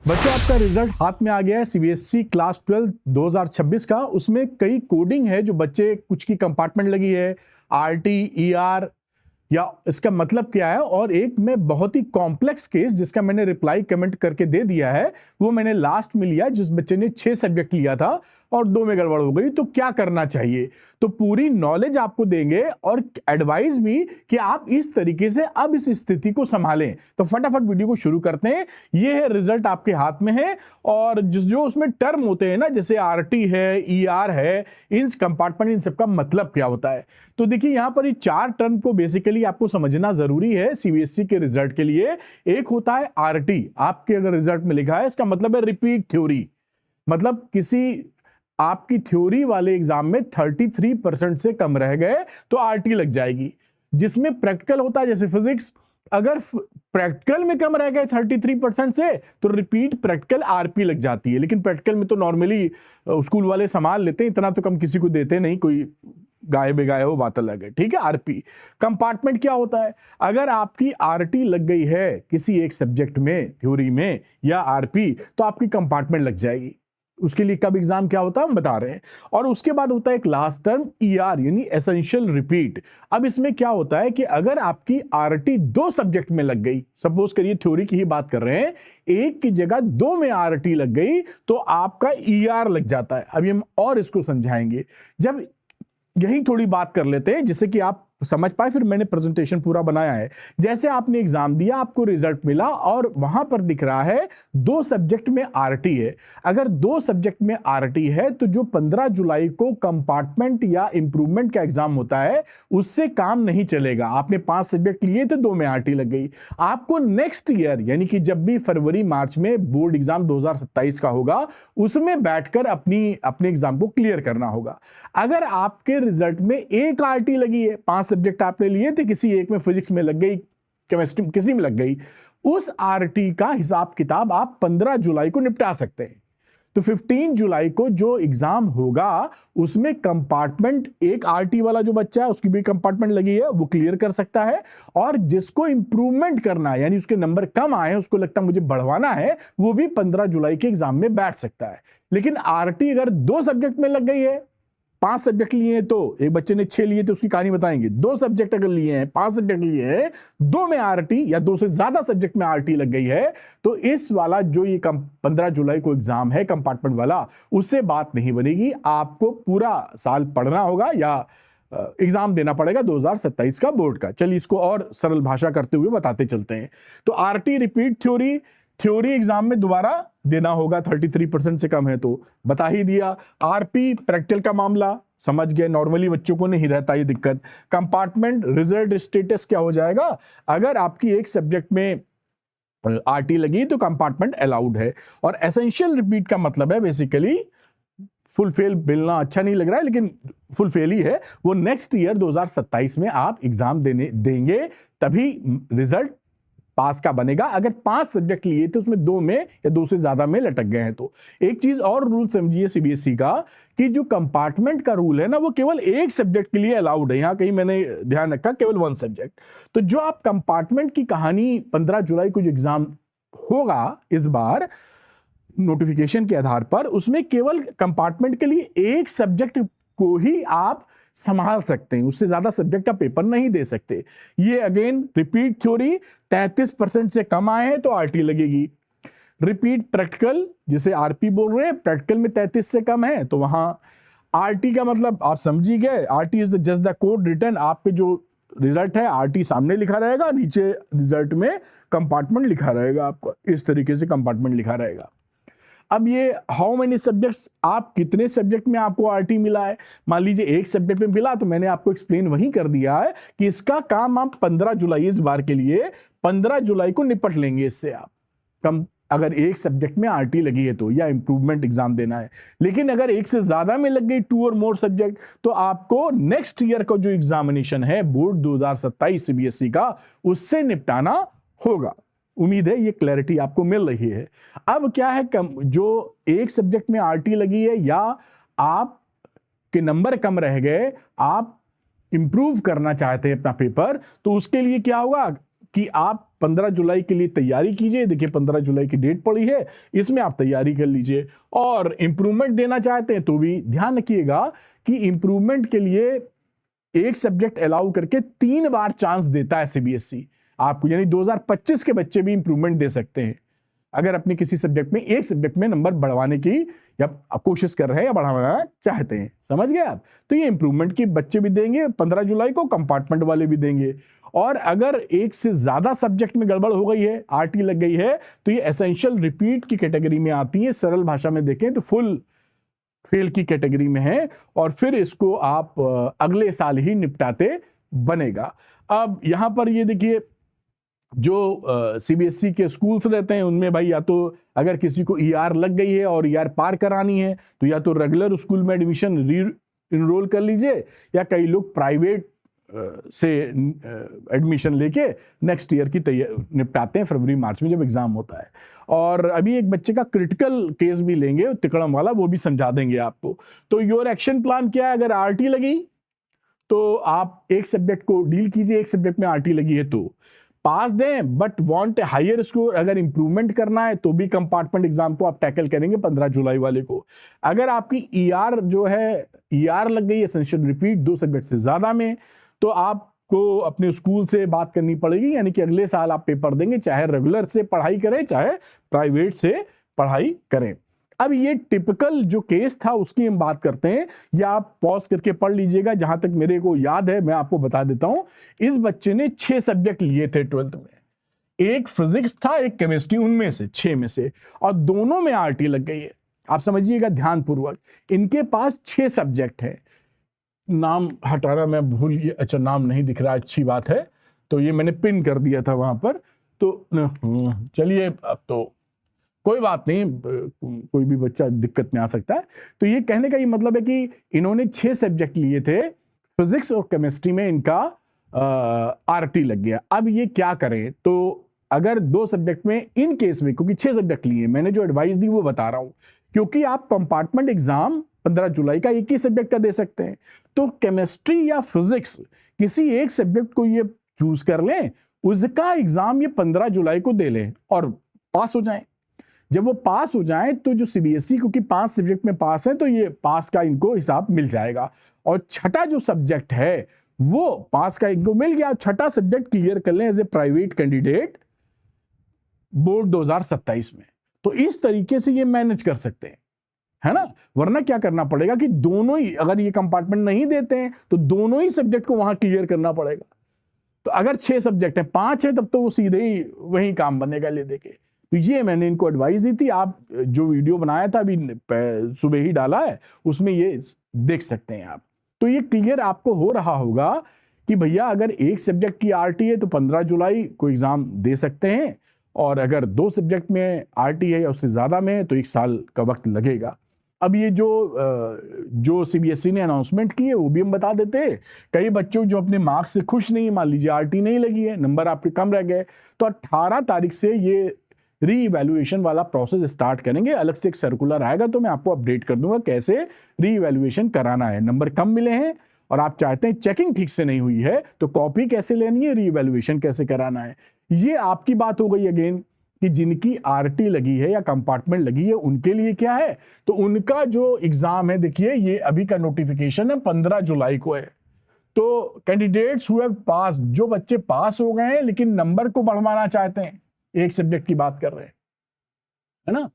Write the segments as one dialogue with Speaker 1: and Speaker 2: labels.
Speaker 1: बच्चों, आपका रिजल्ट हाथ में आ गया है सीबीएसई क्लास 12 2026 का। उसमें कई कोडिंग है जो बच्चे कुछ की कंपार्टमेंट लगी है, आरटी, ईआर, या इसका मतलब क्या है। और एक में बहुत ही कॉम्प्लेक्स केस जिसका मैंने रिप्लाई कमेंट करके दे दिया है, वो मैंने लास्ट में लिया जिस बच्चे ने 6 सब्जेक्ट लिया था और 2 में गड़बड़ हो गई, तो क्या करना चाहिए। तो पूरी नॉलेज आपको देंगे और एडवाइस भी कि आप इस तरीके से अब इस स्थिति को संभालें। तो फटाफट वीडियो को शुरू करते हैं। ये है रिजल्ट आपके हाथ में है, और जो उसमें टर्म होते हैं ना, जैसे आरटी है, ईआर है, इन कंपार्टमेंट, इन सबका मतलब क्या होता है। तो देखिए यहां पर ये 4 टर्म को बेसिकली आपको समझना जरूरी है सीबीएसई के रिजल्ट के लिए। एक होता है आरटी, आपके अगर रिजल्ट में लिखा है, इसका मतलब है रिपीट थ्योरी। मतलब किसी आपकी थ्योरी वाले एग्जाम में 33% से कम रह गए तो आरटी लग जाएगी। जिसमें प्रैक्टिकल होता है, जैसे फिजिक्स, अगर प्रैक्टिकल में कम रह गए 33% से तो रिपीट प्रैक्टिकल आरपी लग जाती है। लेकिन प्रैक्टिकल में तो नॉर्मली स्कूल वाले संभाल लेते हैं, इतना तो कम किसी को देते नहीं, कोई गाय बेगाए हो बात अलग है, ठीक है। आरपी कंपार्टमेंट क्या होता है, अगर आपकी आरटी लग गई है किसी एक सब्जेक्ट में, थ्योरी में या आरपी, तो आपकी कंपार्टमेंट लग जाएगी। उसके लिए कब एग्जाम क्या होता है हम बता रहे हैं। और उसके बाद होता है एक लास्ट टर्म ईआर, यानी एसेंशियल रिपीट। अब इसमें क्या होता है कि अगर आपकी आरटी 2 सब्जेक्ट में लग गई, सपोज करिए थ्योरी की ही बात कर रहे हैं, एक की जगह 2 में आरटी लग गई तो आपका ईआर लग जाता है। अभी हम और इसको समझाएंगे। जब यही थोड़ी बात कर लेते हैं जिससे कि आप समझ पाए, फिर मैंने प्रेजेंटेशन पूरा बनाया है। जैसे आपने एग्जाम दिया, आपको रिजल्ट मिला और वहां पर दिख रहा है 2 सब्जेक्ट में आरटी है। अगर 2 सब्जेक्ट में आरटी है तो जो 15 जुलाई को कंपार्टमेंट या इंप्रूवमेंट का एग्जाम होता है उससे काम नहीं चलेगा। आपने 5 सब्जेक्ट लिए थे, 2 में आरटी लग गई। आपको नेक्स्ट ईयर यानी कि जब भी फरवरी मार्च में बोर्ड एग्जाम 2027 का होगा, उसमें बैठकर अपने एग्जाम को क्लियर करना होगा। अगर आपके रिजल्ट में एक आरटी लगी है, 5 सब्जेक्ट आपने लिए थे, किसी एक में फिजिक्स में लग गई, केमिस्ट्री किसी में लग गई, उस आरटी का हिसाब किताब आप 15 जुलाई को निपटा सकते हैं। तो 15 जुलाई को जो एग्जाम होगा उसमें कंपार्टमेंट, एक आरटी वाला जो बच्चा है उसकी भी कंपार्टमेंट लगी है, वो क्लियर कर सकता है। और जिसको इंप्रूवमेंट करना है, यानी उसके नंबर कम आए हैं, उसको लगता है मुझे बढ़वाना है, वो भी 15 जुलाई के एग्जाम में बैठ सकता है। लेकिन आरटी अगर 2 सब्जेक्ट में लग गई है, 5 सब्जेक्ट लिए हैं, तो एक बच्चे ने 6 लिए तो उसकी कहानी बताएंगे। 2 सब्जेक्ट अगर लिए हैं, 5 सब्जेक्ट लिए हैं, 2 में आरटी या 2 से ज्यादा सब्जेक्ट में आरटी लग गई है, तो इस वाला जो ये 15 जुलाई को एग्जाम है कंपार्टमेंट वाला, उससे बात नहीं बनेगी। आपको पूरा साल पढ़ना होगा या एग्जाम देना पड़ेगा 2027 का बोर्ड का। चलिए इसको और सरल भाषा करते हुए बताते चलते हैं। तो आरटी रिपीट थ्योरी एग्जाम में दोबारा देना होगा, 33% से कम है तो बता ही दिया। आरपी प्रैक्टिकल का मामला समझ गए, नॉर्मली बच्चों को नहीं रहता ये दिक्कत। कंपार्टमेंट रिजल्ट स्टेटस क्या हो जाएगा, अगर आपकी एक सब्जेक्ट में आरटी लगी तो कंपार्टमेंट अलाउड है। और एसेंशियल रिपीट का मतलब है बेसिकली फुल फेल मिलना अच्छा नहीं लग रहा है, लेकिन फुल फेल ही है। वो नेक्स्ट ईयर 2027 में आप एग्जाम देंगे तभी रिजल्ट पास का बनेगा। अगर 5 सब्जेक्ट लिए थे उसमें 2 में या 2 से ज्यादा में लटक गए हैं तो। एक चीज और रूल समझिए सीबीएसई का, कि जो कंपार्टमेंट का रूल है ना, वो केवल एक सब्जेक्ट के लिए अलाउड है। यहां कहीं मैंने ध्यान रखा केवल 1 सब्जेक्ट। तो जो आप कंपार्टमेंट की कहानी 15 जुलाई को जो एग्जाम होगा इस बार नोटिफिकेशन के आधार पर, उसमें केवल कंपार्टमेंट के लिए एक सब्जेक्ट को ही आप संभाल सकते हैं, उससे ज्यादा सब्जेक्ट का पेपर नहीं दे सकते। ये अगेन रिपीट थ्योरी 33% से कम आए हैं तो आरटी लगेगी। रिपीट प्रैक्टिकल, जिसे आरपी बोल रहे हैं, प्रैक्टिकल में 33 से कम है तो वहां आरटी का मतलब आप समझ ही गए। RT is the just the code return, आपके जो रिजल्ट है आरटी सामने लिखा रहेगा, नीचे रिजल्ट में कंपार्टमेंट लिखा रहेगा, आपको इस तरीके से कंपार्टमेंट लिखा रहेगा। अब ये हाउ मेनी सब्जेक्ट्स, आप कितने सब्जेक्ट में आपको आरटी मिला है। मान लीजिए एक सब्जेक्ट में मिला तो मैंने आपको एक्सप्लेन वही कर दिया है कि इसका काम आप 15 जुलाई, इस बार के लिए 15 जुलाई को निपट लेंगे इससे। आप कम, अगर एक सब्जेक्ट में आरटी लगी है तो, या इंप्रूवमेंट एग्जाम देना है। लेकिन अगर एक से ज्यादा में लग गई 2 और मोर सब्जेक्ट, तो आपको नेक्स्ट ईयर का जो एग्जामिनेशन है बोर्ड 2027 सीबीएसई का, उससे निपटाना होगा। उम्मीद है ये क्लैरिटी आपको मिल रही है। अब क्या है, जो एक सब्जेक्ट में आरटी लगी है या आप के नंबर कम रह गए, आप इंप्रूव करना चाहते हैं अपना पेपर, तो उसके लिए क्या होगा, कि आप 15 जुलाई के लिए तैयारी कीजिए। देखिए 15 जुलाई की डेट पड़ी है, इसमें आप तैयारी कर लीजिए। और इम्प्रूवमेंट देना चाहते हैं तो भी ध्यान रखिएगा कि इम्प्रूवमेंट के लिए एक सब्जेक्ट अलाउ करके 3 बार चांस देता है सीबीएसई आपको, यानी 2025 के बच्चे भी इंप्रूवमेंट दे सकते हैं अगर अपने किसी सब्जेक्ट में, एक सब्जेक्ट में नंबर बढ़वाने की या कोशिश कर रहे हैं या बढ़ाना चाहते हैं। समझ गए आप? तो ये इंप्रूवमेंट के बच्चे भी देंगे 15 जुलाई को, कंपार्टमेंट वाले भी देंगे। और अगर एक से ज्यादा सब्जेक्ट में गड़बड़ हो गई है, आरटी लग गई है, तो ये एसेंशियल रिपीट की कैटेगरी में आती है। सरल भाषा में देखें तो फुल फेल की कैटेगरी में है, और फिर इसको आप अगले साल ही निपटाते बनेगा। अब यहां पर ये देखिए, जो सीबीएसई के स्कूल्स रहते हैं उनमें भाई या तो अगर किसी को ईआर लग गई है और ईआर पार करानी है तो या तो रेगुलर स्कूल में एडमिशन री इनरोल कर लीजिए, या कई लोग प्राइवेट से एडमिशन लेके नेक्स्ट ईयर की तैयारी निपटाते हैं फरवरी मार्च में जब एग्जाम होता है। और अभी एक बच्चे का क्रिटिकल केस भी लेंगे तिकड़म वाला, वो भी समझा देंगे आपको। तो योर एक्शन प्लान क्या है? अगर आरटी लगी तो आप एक सब्जेक्ट को डील कीजिए, एक सब्जेक्ट में आरटी लगी है तो पास दें, but want a higher score. अगर इंप्रूवमेंट करना है तो भी कंपार्टमेंट एग्जाम को आप टैकल करेंगे 15 जुलाई वाले को। अगर आपकी ईआर जो है, ईआर लग गई एसेंशियल रिपीट 2 सब्जेक्ट से ज्यादा में, तो आपको अपने स्कूल से बात करनी पड़ेगी, यानी कि अगले साल आप पेपर देंगे, चाहे रेगुलर से पढ़ाई करें चाहे प्राइवेट से पढ़ाई करें। अब ये टिपिकल जो केस था उसकी हम बात करते हैं, या आप पॉज करके पढ़ लीजिएगा। जहां तक मेरे को याद है मैं आपको बता देता हूं, इस बच्चे ने 6 सब्जेक्ट लिए थे 12th में। एक फिजिक्स था, एक केमिस्ट्री, उनमें से 6 में से, और दोनों में आरटी लग गई है। आप समझिएगा ध्यानपूर्वक, इनके पास 6 सब्जेक्ट है। नाम हटाना मैं भूल गया, अच्छा नाम नहीं दिख रहा, अच्छी बात है, तो ये मैंने पिन कर दिया था वहां पर। तो चलिए, अब तो कोई बात नहीं, कोई भी बच्चा दिक्कत में आ सकता है। तो ये कहने का ये मतलब है कि इन्होंने 6 सब्जेक्ट लिए थे, फिजिक्स और केमिस्ट्री में इनका आरटी लग गया। अब ये क्या करें? तो अगर 2 सब्जेक्ट में, इन केस में क्योंकि 6 सब्जेक्ट लिए, मैंने जो एडवाइस दी वो बता रहा हूं, क्योंकि आप कंपार्टमेंट एग्जाम 15 जुलाई का एक ही सब्जेक्ट का दे सकते हैं। तो केमिस्ट्री या फिजिक्स किसी एक सब्जेक्ट को ये चूज कर लें, उसका एग्जाम ये 15 जुलाई को दे लें और पास हो जाएं। जब वो पास हो जाए तो जो सीबीएसई, क्योंकि 5 सब्जेक्ट में पास है तो ये पास का इनको हिसाब मिल जाएगा। और छठा जो सब्जेक्ट है वो पास का इनको मिल गया, छठा सब्जेक्ट क्लियर कर लें as a private candidate board 2027 में। तो इस तरीके से ये मैनेज कर सकते हैं, है ना। वरना क्या करना पड़ेगा कि दोनों ही, अगर ये कंपार्टमेंट नहीं देते हैं तो दोनों ही सब्जेक्ट को वहां क्लियर करना पड़ेगा। तो अगर 6 सब्जेक्ट है, 5 है, तब तो वो सीधे ही वही काम बनेगा ले देके। तो ये मैंने इनको एडवाइस दी थी। आप जो वीडियो बनाया था अभी सुबह ही डाला है, उसमें ये देख सकते हैं आप। तो ये क्लियर आपको हो रहा होगा कि भैया अगर एक सब्जेक्ट की आरटी है तो 15 जुलाई को एग्जाम दे सकते हैं, और अगर 2 सब्जेक्ट में आरटी है या उससे ज्यादा में है तो 1 साल का वक्त लगेगा। अब ये जो सीबीएसई ने अनाउंसमेंट की है वो भी हम बता देते हैं। कई बच्चों जो अपने मार्क्स से खुश नहीं, मान लीजिए आरटी नहीं लगी है, नंबर आपके कम रह गए, तो 18 तारीख से ये री इवैल्यूएशन वाला प्रोसेस स्टार्ट करेंगे। अलग से एक सर्कुलर आएगा तो मैं आपको अपडेट कर दूंगा कैसे री इवैल्यूएशन कराना है। नंबर कम मिले हैं और आप चाहते हैं चेकिंग ठीक से नहीं हुई है तो कॉपी कैसे लेनी है, री इवैल्यूएशन कैसे कराना है। ये आपकी बात हो गई अगेन कि जिनकी आरटी लगी है या कंपार्टमेंट लगी है उनके लिए क्या है। तो उनका जो एग्जाम है, देखिए ये अभी का नोटिफिकेशन है 15 जुलाई को है। तो कैंडिडेट्स हु हैव पास, जो बच्चे पास हो गए हैं लेकिन नंबर को बढ़वाना चाहते हैं, एक सब्जेक्ट की बात कर रहे हैं, है ना,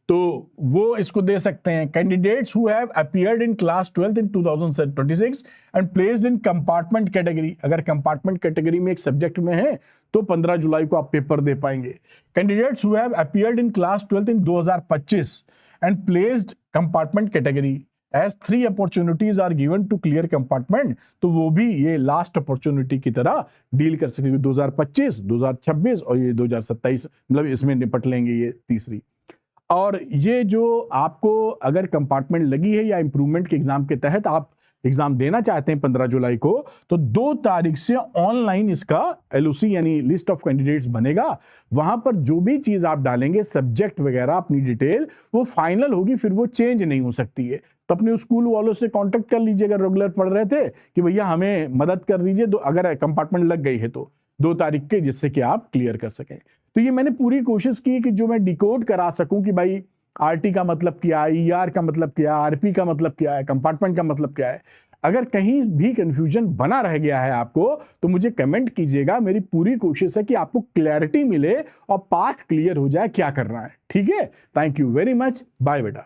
Speaker 1: तो वो इसको दे सकते हैं। Candidates who have appeared in class 12th in 2026 and placed in compartment category, अगर कंपार्टमेंट कैटेगरी में एक सब्जेक्ट में है तो 15 जुलाई को आप पेपर दे पाएंगे। Candidates who have appeared in class 12th in 2025 and placed compartment category as 3 opportunities are given to clear compartment, तो वो भी ये लास्ट अपॉर्चुनिटी की तरह डील कर सकेंगे। 2025, 2026 और ये 2027, मतलब इसमें निपट लेंगे ये तीसरी। और ये जो आपको अगर कंपार्टमेंट लगी है या इंप्रूवमेंट के एग्जाम के तहत आप एग्जाम देना चाहते हैं 15 जुलाई को, तो 2 तारीख से ऑनलाइन इसका एलओसी यानी लिस्ट ऑफ कैंडिडेट्स बनेगा। वहां पर जो भी चीज आप डालेंगे, सब्जेक्ट वगैरह अपनी डिटेल, वो फाइनल होगी, फिर वो चेंज नहीं हो सकती है। तो अपने स्कूल वालों से कांटेक्ट कर लीजिए अगर रेगुलर पढ़ रहे थे कि भैया हमें मदद कर दीजिए, तो अगर कंपार्टमेंट लग गई है तो 2 तारीख के, जिससे कि आप क्लियर कर सकें। तो ये मैंने पूरी कोशिश की कि जो मैं डिकोड करा सकूं कि भाई आरटी का मतलब क्या है, ईआर का मतलब क्या है, आरपी का मतलब क्या है, कंपार्टमेंट का मतलब क्या है। अगर कहीं भी कंफ्यूजन बना रह गया है आपको तो मुझे कमेंट कीजिएगा। मेरी पूरी कोशिश है कि आपको क्लैरिटी मिले और पाथ क्लियर हो जाए क्या करना है। ठीक है, thank you very much, bye बेटा।